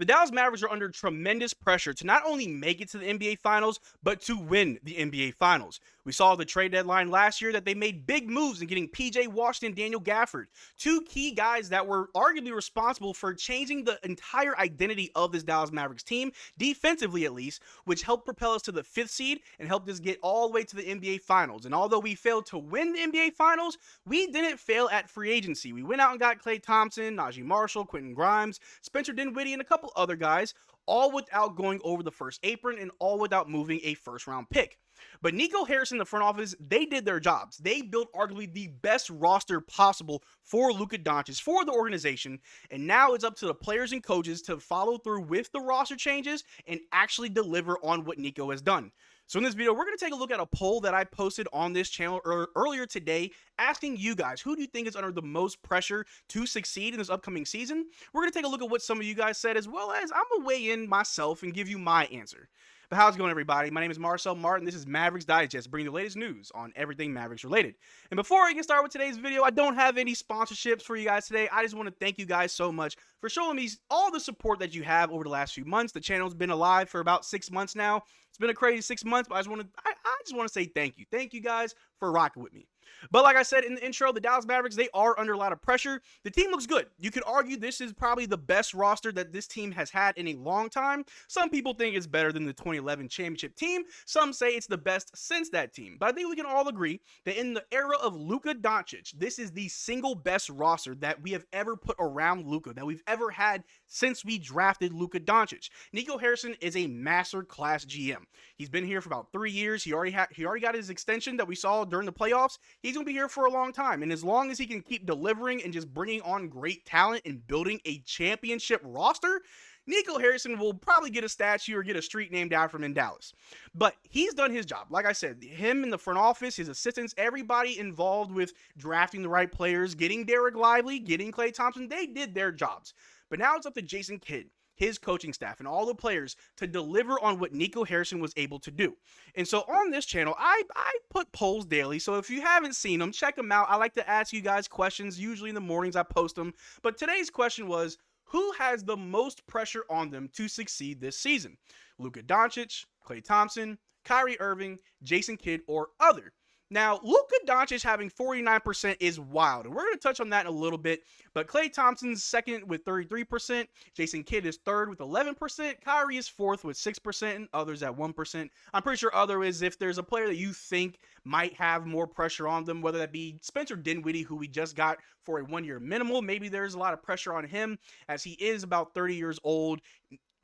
The Dallas Mavericks are under tremendous pressure to not only make it to the NBA Finals, but to win the NBA Finals. We saw the trade deadline last year that they made big moves in getting PJ Washington, Daniel Gafford, two key guys that were arguably responsible for changing the entire identity of this Dallas Mavericks team, defensively at least, which helped propel us to the 5th seed and helped us get all the way to the NBA Finals. And although we failed to win the NBA Finals, we didn't fail at free agency. We went out and got Klay Thompson, Najee Marshall, Quentin Grimes, Spencer Dinwiddie, and a couple other guys, all without going over the first apron and all without moving a first-round pick. But Nico Harrison, the front office, they did their jobs. They built arguably the best roster possible for Luka Doncic, for the organization, and now it's up to the players and coaches to follow through with the roster changes and actually deliver on what Nico has done. So in this video, we're going to take a look at a poll that I posted on this channel earlier today, asking you guys, who do you think is under the most pressure to succeed in this upcoming season? We're going to take a look at what some of you guys said, as well as I'm going to weigh in myself and give you my answer. But how's it going, everybody? My name is Marcel Martin. This is Mavs Digest, bringing the latest news on everything Mavericks related. And before I get started with today's video, I don't have any sponsorships for you guys today. I just want to thank you guys so much for showing me all the support that you have over the last few months. The channel's been alive for about 6 months now. It's been a crazy 6 months, but I just want to say thank you. Thank you guys for rocking with me. But like I said in the intro, the Dallas Mavericks, they are under a lot of pressure. The team looks good. You could argue this is probably the best roster that this team has had in a long time. Some people think it's better than the 2011 championship team. Some say it's the best since that team. But I think we can all agree that in the era of Luka Doncic, this is the single best roster that we have ever put around Luka, that we've ever had since we drafted Luka Doncic. Nico Harrison is a master class GM. He's been here for about 3 years. He already got his extension that we saw during the playoffs. He's going to be here for a long time. And as long as he can keep delivering and just bringing on great talent and building a championship roster, Nico Harrison will probably get a statue or get a street named after him in Dallas. But he's done his job. Like I said, him in the front office, his assistants, everybody involved with drafting the right players, getting Derrick Lively, getting Klay Thompson, they did their jobs. But now it's up to Jason Kidd, his coaching staff, and all the players to deliver on what Nico Harrison was able to do. And so on this channel, I put polls daily, so if you haven't seen them, check them out. I like to ask you guys questions. Usually in the mornings I post them. But today's question was, who has the most pressure on them to succeed this season? Luka Doncic, Klay Thompson, Kyrie Irving, Jason Kidd, or other? Now, Luka Doncic having 49% is wild, and we're going to touch on that in a little bit, but Klay Thompson's second with 33%, Jason Kidd is third with 11%, Kyrie is fourth with 6%, and others at 1%. I'm pretty sure other is if there's a player that you think might have more pressure on them, whether that be Spencer Dinwiddie, who we just got for a 1-year minimal. Maybe there's a lot of pressure on him as he is about 30 years old.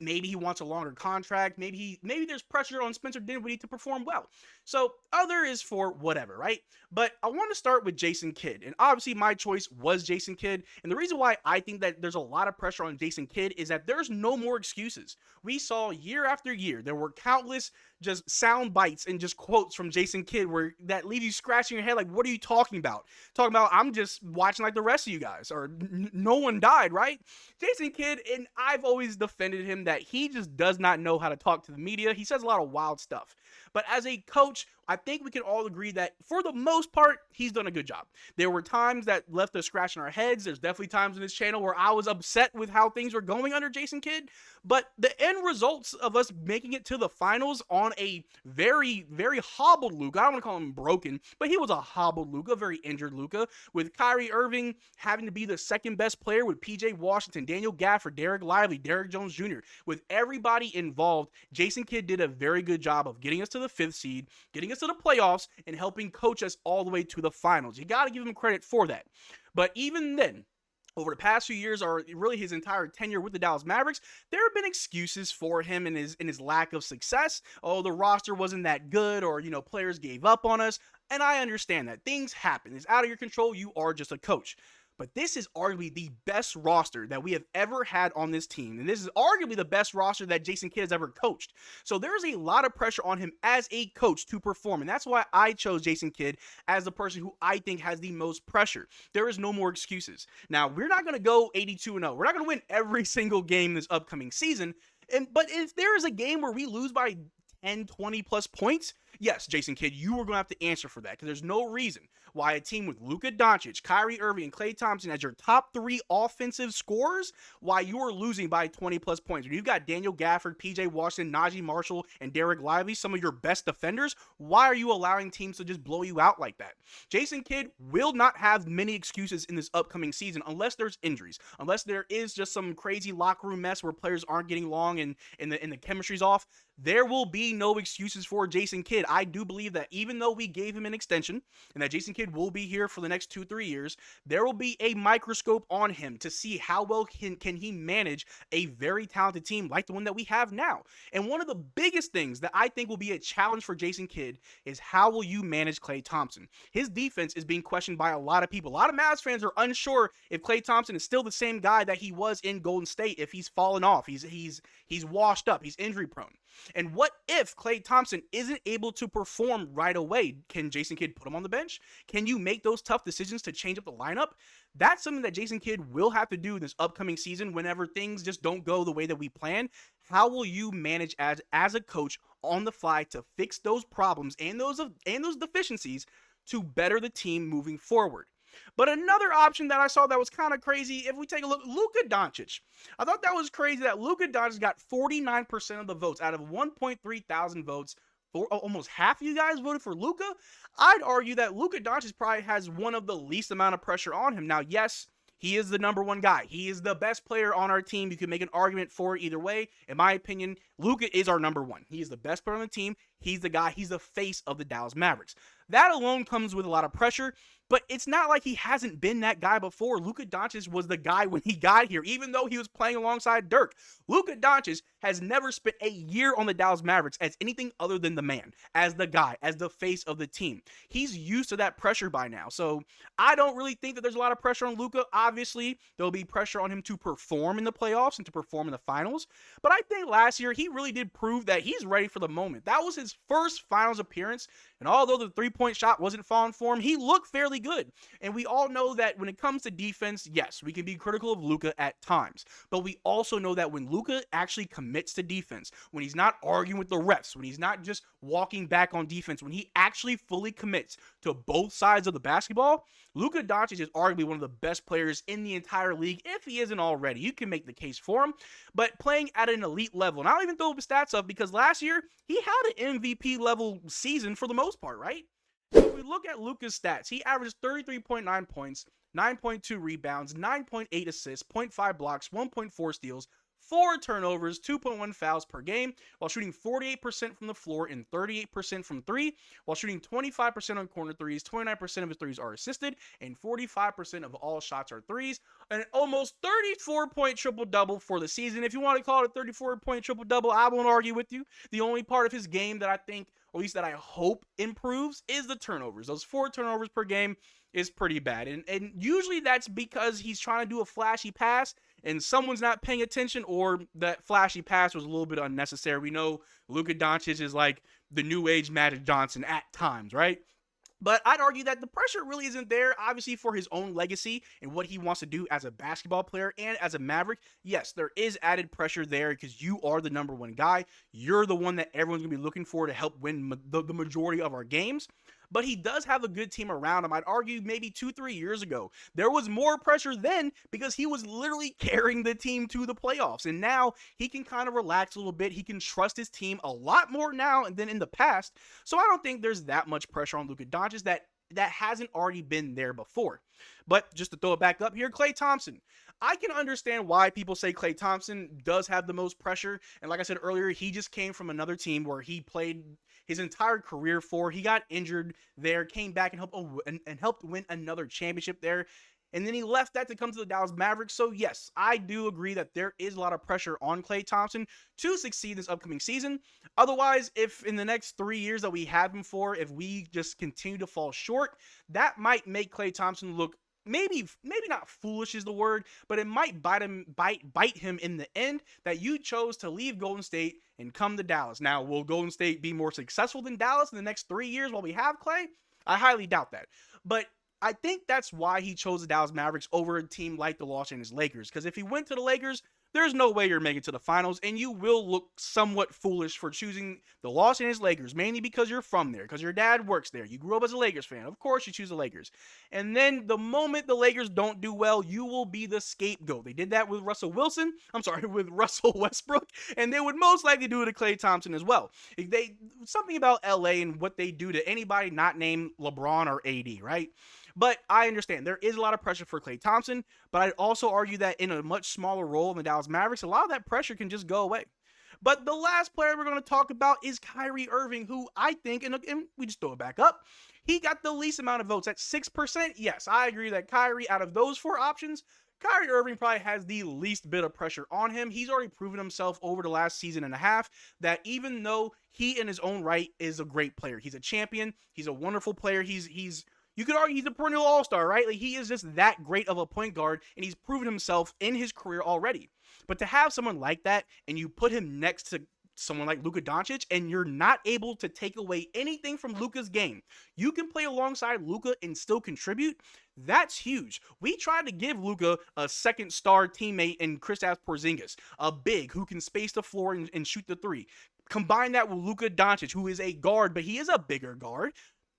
Maybe he wants a longer contract. Maybe there's pressure on Spencer Dinwiddie to perform well. So other is for whatever, right? But I want to start with Jason Kidd. And obviously my choice was Jason Kidd. And the reason why I think that there's a lot of pressure on Jason Kidd is that there's no more excuses. We saw year after year, there were countless just sound bites and just quotes from Jason Kidd that leave you scratching your head like, what are you talking about? Talking about, I'm just watching like the rest of you guys, or no one died, right? Jason Kidd, and I've always defended him that he just does not know how to talk to the media. He says a lot of wild stuff. But as a coach, I think we can all agree that for the most part, he's done a good job. There were times that left us scratching our heads. There's definitely times in this channel where I was upset with how things were going under Jason Kidd. But the end results of us making it to the finals on a very, very hobbled Luka, I don't want to call him broken, but he was a hobbled Luka, very injured Luka, with Kyrie Irving having to be the second best player, with PJ Washington, Daniel Gafford, Derrick Lively, Derrick Jones Jr. With everybody involved, Jason Kidd did a very good job of getting us to the 5th seed, getting us to the playoffs, and helping coach us all the way to the finals. You got to give him credit for that. But even then, over the past few years, or really his entire tenure with the Dallas Mavericks, there have been excuses for him and his lack of success. Oh, the roster wasn't that good, or, players gave up on us. And I understand that. Things happen. It's out of your control. You are just a coach. But this is arguably the best roster that we have ever had on this team. And this is arguably the best roster that Jason Kidd has ever coached. So there's a lot of pressure on him as a coach to perform. And that's why I chose Jason Kidd as the person who I think has the most pressure. There is no more excuses. Now, we're not going to go 82-0. We're not going to win every single game this upcoming season. But if there is a game where we lose by 10, 20 plus points, yes, Jason Kidd, you are going to have to answer for that because there's no reason why a team with Luka Doncic, Kyrie Irving, and Klay Thompson as your top 3 offensive scorers, why you are losing by 20 plus points. When you've got Daniel Gafford, PJ Washington, Najee Marshall, and Derrick Lively, some of your best defenders, why are you allowing teams to just blow you out like that? Jason Kidd will not have many excuses in this upcoming season unless there's injuries, unless there is just some crazy locker room mess where players aren't getting along and the chemistry's off. There will be no excuses for Jason Kidd. I do believe that even though we gave him an extension and that Jason Kidd will be here for the next 2-3 years, there will be a microscope on him to see how well can he manage a very talented team like the one that we have now. And one of the biggest things that I think will be a challenge for Jason Kidd is how will you manage Klay Thompson? His defense is being questioned by a lot of people. A lot of Mavs fans are unsure if Klay Thompson is still the same guy that he was in Golden State, if he's fallen off, he's washed up, he's injury prone. And what if Klay Thompson isn't able to perform right away? Can Jason Kidd put him on the bench? Can you make those tough decisions to change up the lineup? That's something that Jason Kidd will have to do this upcoming season whenever things just don't go the way that we plan. How will you manage as a coach on the fly to fix those problems and those deficiencies to better the team moving forward? But another option that I saw that was kind of crazy, if we take a look, Luka Doncic. I thought that was crazy that Luka Doncic got 49% of the votes out of 1.3 thousand votes. Almost half of you guys voted for Luka. I'd argue that Luka Doncic probably has one of the least amount of pressure on him. Now, yes, he is the number one guy. He is the best player on our team. You can make an argument for it either way. In my opinion, Luka is our number one. He is the best player on the team. He's the guy. He's the face of the Dallas Mavericks. That alone comes with a lot of pressure, but it's not like he hasn't been that guy before. Luka Doncic was the guy when he got here, even though he was playing alongside Dirk. Luka Doncic has never spent a year on the Dallas Mavericks as anything other than the man, as the guy, as the face of the team. He's used to that pressure by now, so I don't really think that there's a lot of pressure on Luka. Obviously, there'll be pressure on him to perform in the playoffs and to perform in the finals, but I think last year he really did prove that he's ready for the moment. That was his first finals appearance, and although the three-point shot wasn't falling for him, he looked fairly good. And we all know that when it comes to defense, yes, we can be critical of Luka at times. But we also know that when Luka actually commits to defense, when he's not arguing with the refs, when he's not just walking back on defense, when he actually fully commits to both sides of the basketball, Luka Doncic is arguably one of the best players in the entire league, if he isn't already. You can make the case for him. But playing at an elite level, and I don't even throw the stats up because last year, he had an MVP level season for the most part, right? If we look at Luka's stats, he averaged 33.9 points, 9.2 rebounds, 9.8 assists, 0.5 blocks, 1.4 steals, 4 turnovers, 2.1 fouls per game, while shooting 48% from the floor and 38% from 3, while shooting 25% on corner threes, 29% of his threes are assisted, and 45% of all shots are threes, and almost 34-point triple-double for the season. If you want to call it a 34-point triple-double, I won't argue with you. The only part of his game that I think, or at least that I hope improves, is the turnovers. Those 4 turnovers per game is pretty bad. And usually that's because he's trying to do a flashy pass and someone's not paying attention, or that flashy pass was a little bit unnecessary. We know Luka Doncic is like the new age Magic Johnson at times, right? But I'd argue that the pressure really isn't there, obviously, for his own legacy and what he wants to do as a basketball player and as a Maverick. Yes, there is added pressure there because you are the number one guy. You're the one that everyone's going to be looking for to help win the majority of our games. But he does have a good team around him. I'd argue maybe 2-3 years ago, there was more pressure then because he was literally carrying the team to the playoffs. And now he can kind of relax a little bit. He can trust his team a lot more now than in the past. So I don't think there's that much pressure on Luka Doncic that hasn't already been there before. But just to throw it back up here, Klay Thompson. I can understand why people say Klay Thompson does have the most pressure. And like I said earlier, he just came from another team where he played his entire career for. He got injured there, came back and helped win another championship there. And then he left that to come to the Dallas Mavericks. So yes, I do agree that there is a lot of pressure on Klay Thompson to succeed this upcoming season. Otherwise, if in the next 3 years that we have him for, if we just continue to fall short, that might make Klay Thompson look maybe not foolish is the word, but it might bite him in the end that you chose to leave Golden State and come to Dallas. Now, will Golden State be more successful than Dallas in the next 3 years while we have Klay? I highly doubt that. But I think that's why he chose the Dallas Mavericks over a team like the Los Angeles Lakers. Because if he went to the Lakers, there's no way you're making it to the finals, and you will look somewhat foolish for choosing the Los Angeles Lakers, mainly because you're from there, because your dad works there. You grew up as a Lakers fan. Of course you choose the Lakers. And then the moment the Lakers don't do well, you will be the scapegoat. They did that with with Russell Westbrook, and they would most likely do it to Klay Thompson as well. Something about LA and what they do to anybody not named LeBron or AD, right? But I understand there is a lot of pressure for Klay Thompson, but I'd also argue that in a much smaller role in the Dallas Mavericks, a lot of that pressure can just go away. But the last player we're going to talk about is Kyrie Irving, who I think, and we just throw it back up, he got the least amount of votes at 6%. Yes, I agree that Kyrie, out of those four options, Kyrie Irving probably has the least bit of pressure on him. He's already proven himself over the last season and a half that even though he in his own right is a great player, he's a champion, he's a wonderful player, you could argue he's a perennial all-star, right? Like, he is just that great of a point guard, and he's proven himself in his career already. But to have someone like that, and you put him next to someone like Luka Doncic, and you're not able to take away anything from Luka's game, you can play alongside Luka and still contribute. That's huge. We tried to give Luka a second-star teammate in Kristaps Porzingis, a big who can space the floor and shoot the three. Combine that with Luka Doncic, who is a guard, but he is a bigger guard.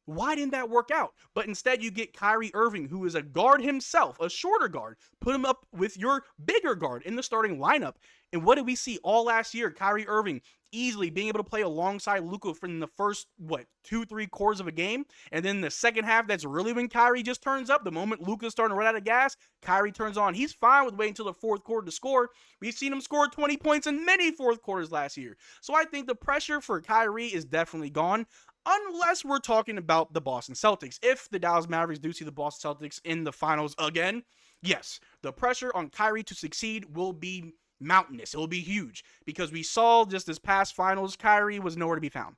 Why didn't that work out? But instead you get Kyrie Irving, who is a guard himself, a shorter guard. Put him up with your bigger guard in the starting lineup. And what did we see all last year? Kyrie Irving easily being able to play alongside Luka from the first, 2-3 quarters of a game. And then the second half, that's really when Kyrie just turns up. The moment Luka's starting to run out of gas, Kyrie turns on. He's fine with waiting until the fourth quarter to score. We've seen him score 20 points in many fourth quarters last year. So I think the pressure for Kyrie is definitely gone. Unless we're talking about the Boston Celtics. If the Dallas Mavericks do see the Boston Celtics in the finals again, yes, the pressure on Kyrie to succeed will be mountainous. It will be huge because we saw just this past finals, Kyrie was nowhere to be found.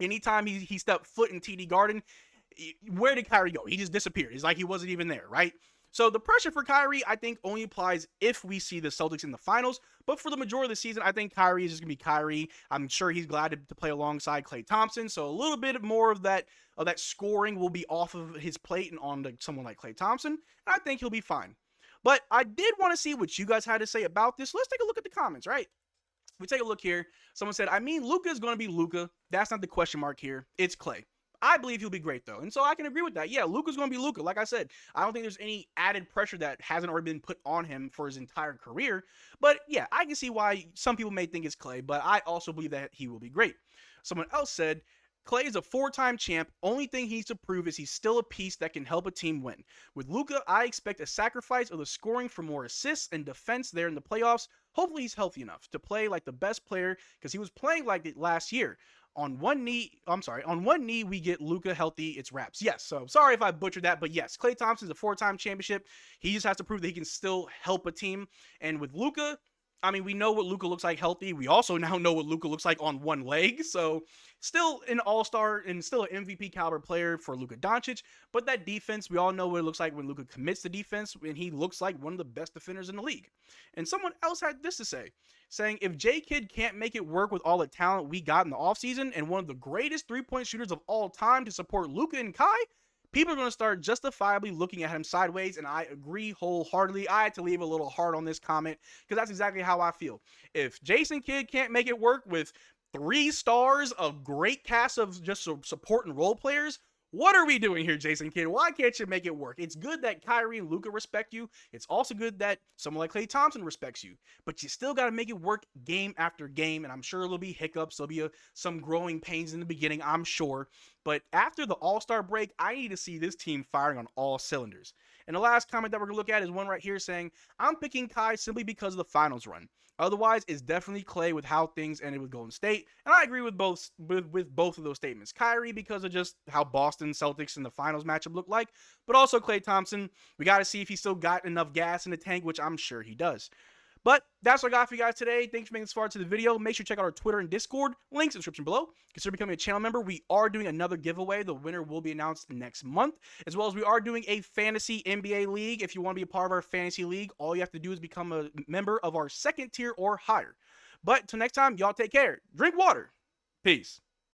Anytime he stepped foot in TD Garden, where did Kyrie go? He just disappeared. It's like he wasn't even there, right? So the pressure for Kyrie, I think, only applies if we see the Celtics in the finals. But for the majority of the season, I think Kyrie is just going to be Kyrie. I'm sure he's glad to play alongside Klay Thompson. So a little bit more of that scoring will be off of his plate and on to someone like Klay Thompson. And I think he'll be fine. But I did want to see what you guys had to say about this. Let's take a look at the comments, right? We take a look here. Someone said, Luka is going to be Luka. That's not the question mark here. It's Klay. I believe he'll be great, though. And so I can agree with that. Yeah, Luka's going to be Luka. Like I said, I don't think there's any added pressure that hasn't already been put on him for his entire career. But yeah, I can see why some people may think it's Klay, but I also believe that he will be great. Someone else said, Klay is a 4-time champ. Only thing he needs to prove is he's still a piece that can help a team win. With Luka, I expect a sacrifice of the scoring for more assists and defense there in the playoffs. Hopefully he's healthy enough to play like the best player because he was playing like it last year. On one knee, we get Luka healthy, it's wraps. Yes, so sorry if I butchered that, but yes, Klay Thompson's a 4-time championship. He just has to prove that he can still help a team. And with Luka, we know what Luka looks like healthy. We also now know what Luka looks like on one leg. So still an all-star and still an MVP caliber player for Luka Doncic. But that defense, we all know what it looks like when Luka commits to defense, and he looks like one of the best defenders in the league. And someone else had this to say, saying, if J-Kid can't make it work with all the talent we got in the offseason and one of the greatest three-point shooters of all time to support Luka and Kai, people are going to start justifiably looking at him sideways, and I agree wholeheartedly. I had to leave a little heart on this comment because that's exactly how I feel. If Jason Kidd can't make it work with 3 stars, a great cast of just support and role players, what are we doing here, Jason Kidd? Why can't you make it work? It's good that Kyrie and Luka respect you. It's also good that someone like Klay Thompson respects you. But you still got to make it work game after game, and I'm sure there'll be hiccups. There'll be some growing pains in the beginning, I'm sure. But after the All-Star break, I need to see this team firing on all cylinders. And the last comment that we're going to look at is one right here saying, I'm picking Kai simply because of the finals run. Otherwise, it's definitely Klay with how things ended with Golden State. And I agree with both of those statements. Kyrie because of just how Boston Celtics in the finals matchup looked like. But also Klay Thompson, we got to see if he still got enough gas in the tank, which I'm sure he does. But that's what I got for you guys today. Thanks for making this far to the video. Make sure to check out our Twitter and Discord. Links in the description below. Consider becoming a channel member. We are doing another giveaway. The winner will be announced next month. As well as we are doing a fantasy NBA league. If you want to be a part of our fantasy league, all you have to do is become a member of our second tier or higher. But till next time, y'all take care. Drink water. Peace.